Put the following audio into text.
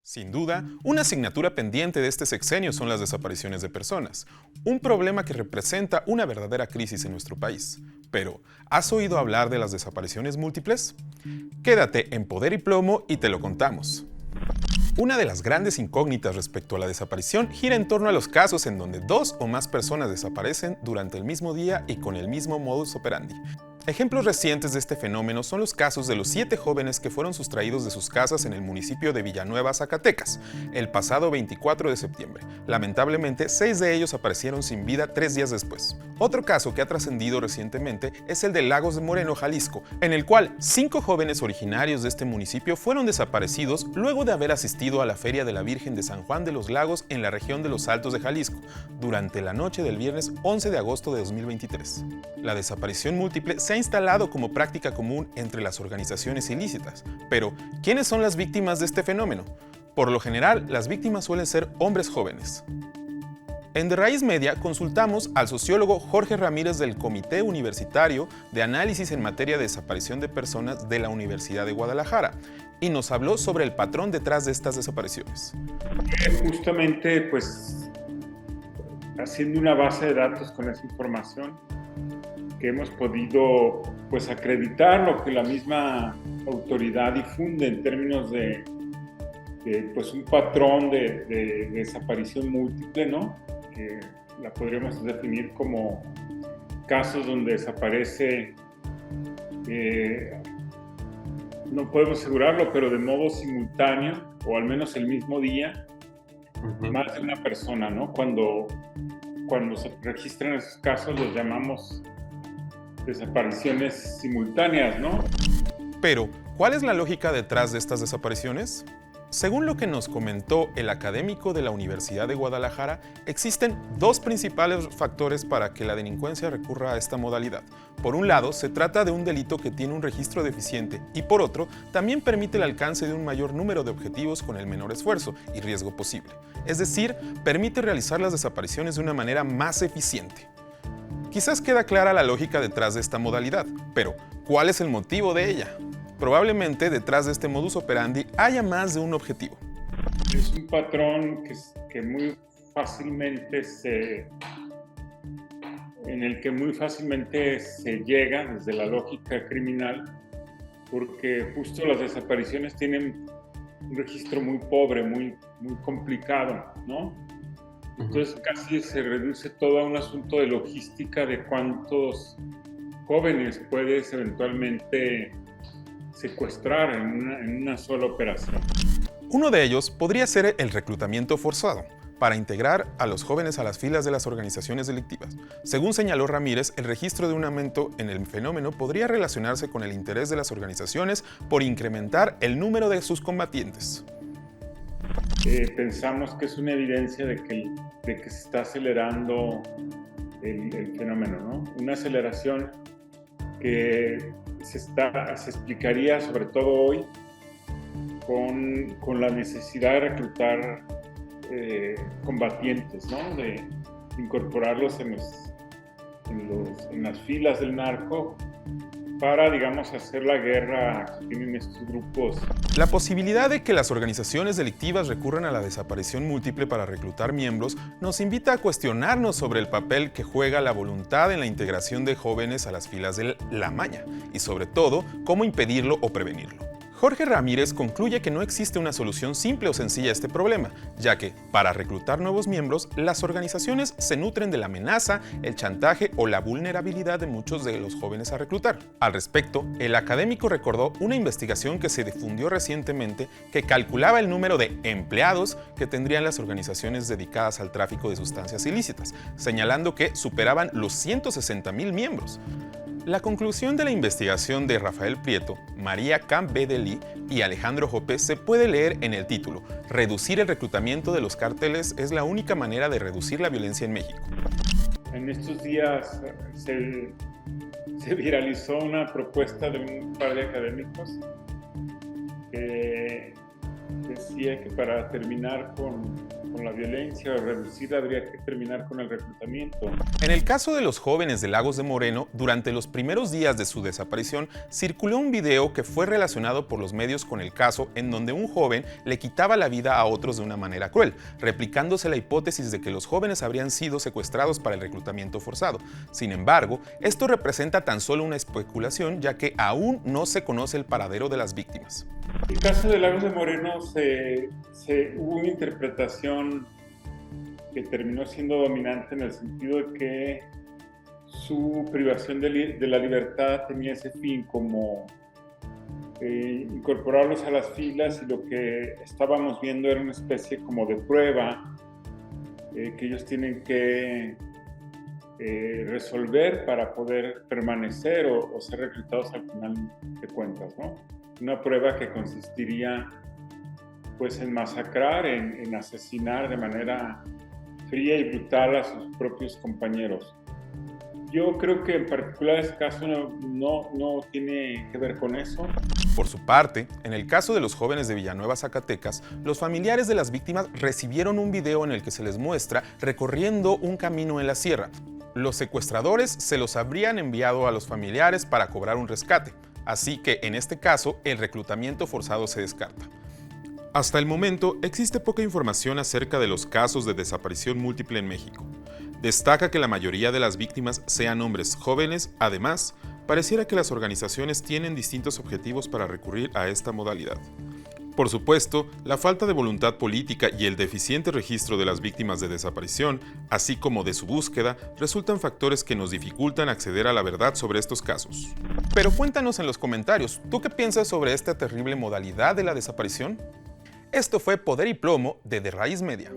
Sin duda, una asignatura pendiente de este sexenio son las desapariciones de personas, un problema que representa una verdadera crisis en nuestro país. Pero, ¿has oído hablar de las desapariciones múltiples? Quédate en Poder y Plomo y te lo contamos. Una de las grandes incógnitas respecto a la desaparición gira en torno a los casos en donde dos o más personas desaparecen durante el mismo día y con el mismo modus operandi. Ejemplos recientes de este fenómeno son los casos de los 7 jóvenes que fueron sustraídos de sus casas en el municipio de Villanueva, Zacatecas, el pasado 24 de septiembre. Lamentablemente, 6 de ellos aparecieron sin vida 3 días después. Otro caso que ha trascendido recientemente es el de Lagos de Moreno, Jalisco, en el cual 5 jóvenes originarios de este municipio fueron desaparecidos luego de haber asistido a la Feria de la Virgen de San Juan de los Lagos en la región de los Altos de Jalisco, durante la noche del viernes 11 de agosto de 2023. La desaparición múltiple se ha instalado como práctica común entre las organizaciones ilícitas. Pero, ¿quiénes son las víctimas de este fenómeno? Por lo general, las víctimas suelen ser hombres jóvenes. En De Raíz Media consultamos al sociólogo Jorge Ramírez del Comité Universitario de Análisis en Materia de Desaparición de Personas de la Universidad de Guadalajara y nos habló sobre el patrón detrás de estas desapariciones. Justamente, pues, haciendo una base de datos con esa información, que hemos podido pues acreditar lo que la misma autoridad difunde en términos de pues un patrón de desaparición múltiple, ¿no? Que la podríamos definir como casos donde desaparece, no podemos asegurarlo, pero de modo simultáneo o al menos el mismo día, más de una persona, ¿no? Cuando se registran esos casos los llamamos desapariciones simultáneas, ¿no? Pero, ¿cuál es la lógica detrás de estas desapariciones? Según lo que nos comentó el académico de la Universidad de Guadalajara, existen 2 principales factores para que la delincuencia recurra a esta modalidad. Por un lado, se trata de un delito que tiene un registro deficiente y por otro, también permite el alcance de un mayor número de objetivos con el menor esfuerzo y riesgo posible. Es decir, permite realizar las desapariciones de una manera más eficiente. Quizás queda clara la lógica detrás de esta modalidad, pero ¿cuál es el motivo de ella? Probablemente detrás de este modus operandi haya más de un objetivo. Es un patrón en el que muy fácilmente se llega desde la lógica criminal, porque justo las desapariciones tienen un registro muy pobre, muy complicado, ¿no? Entonces casi se reduce todo a un asunto de logística de cuántos jóvenes puedes eventualmente secuestrar en una sola operación. Uno de ellos podría ser el reclutamiento forzado, para integrar a los jóvenes a las filas de las organizaciones delictivas. Según señaló Ramírez, el registro de un aumento en el fenómeno podría relacionarse con el interés de las organizaciones por incrementar el número de sus combatientes. Pensamos que es una evidencia de que se está acelerando el fenómeno, ¿no? Una aceleración que se explicaría sobre todo hoy con la necesidad de reclutar combatientes, ¿no? De incorporarlos en las filas del narco para, digamos, hacer la guerra que tienen estos grupos. La posibilidad de que las organizaciones delictivas recurran a la desaparición múltiple para reclutar miembros nos invita a cuestionarnos sobre el papel que juega la voluntad en la integración de jóvenes a las filas de la maña y, sobre todo, cómo impedirlo o prevenirlo. Jorge Ramírez concluye que no existe una solución simple o sencilla a este problema, ya que, para reclutar nuevos miembros, las organizaciones se nutren de la amenaza, el chantaje o la vulnerabilidad de muchos de los jóvenes a reclutar. Al respecto, el académico recordó una investigación que se difundió recientemente que calculaba el número de empleados que tendrían las organizaciones dedicadas al tráfico de sustancias ilícitas, señalando que superaban los 160,000 miembros. La conclusión de la investigación de Rafael Prieto, María Campbedeli y Alejandro Jope se puede leer en el título «Reducir el reclutamiento de los cárteles es la única manera de reducir la violencia en México». En estos días se viralizó una propuesta de un par de académicos que decía que para terminar con la violencia o reducirla habría que terminar con el reclutamiento. En el caso de los jóvenes de Lagos de Moreno, durante los primeros días de su desaparición, circuló un video que fue relacionado por los medios con el caso en donde un joven le quitaba la vida a otros de una manera cruel, replicándose la hipótesis de que los jóvenes habrían sido secuestrados para el reclutamiento forzado. Sin embargo, esto representa tan solo una especulación, ya que aún no se conoce el paradero de las víctimas. En el caso de Lagos de Moreno hubo una interpretación que terminó siendo dominante en el sentido de que su privación de la libertad tenía ese fin, como incorporarlos a las filas, y lo que estábamos viendo era una especie como de prueba que ellos tienen que resolver para poder permanecer o ser reclutados al final de cuentas, ¿no? Una prueba que consistiría pues en masacrar, en asesinar de manera fría y brutal a sus propios compañeros. Yo creo que en particular este caso no tiene que ver con eso. Por su parte, en el caso de los jóvenes de Villanueva, Zacatecas, los familiares de las víctimas recibieron un video en el que se les muestra recorriendo un camino en la sierra. Los secuestradores se los habrían enviado a los familiares para cobrar un rescate, así que en este caso el reclutamiento forzado se descarta. Hasta el momento existe poca información acerca de los casos de desaparición múltiple en México. Destaca que la mayoría de las víctimas sean hombres jóvenes. Además, pareciera que las organizaciones tienen distintos objetivos para recurrir a esta modalidad. Por supuesto, la falta de voluntad política y el deficiente registro de las víctimas de desaparición, así como de su búsqueda, resultan factores que nos dificultan acceder a la verdad sobre estos casos. Pero cuéntanos en los comentarios, ¿tú qué piensas sobre esta terrible modalidad de la desaparición? Esto fue Poder y Plomo de Raíz Media.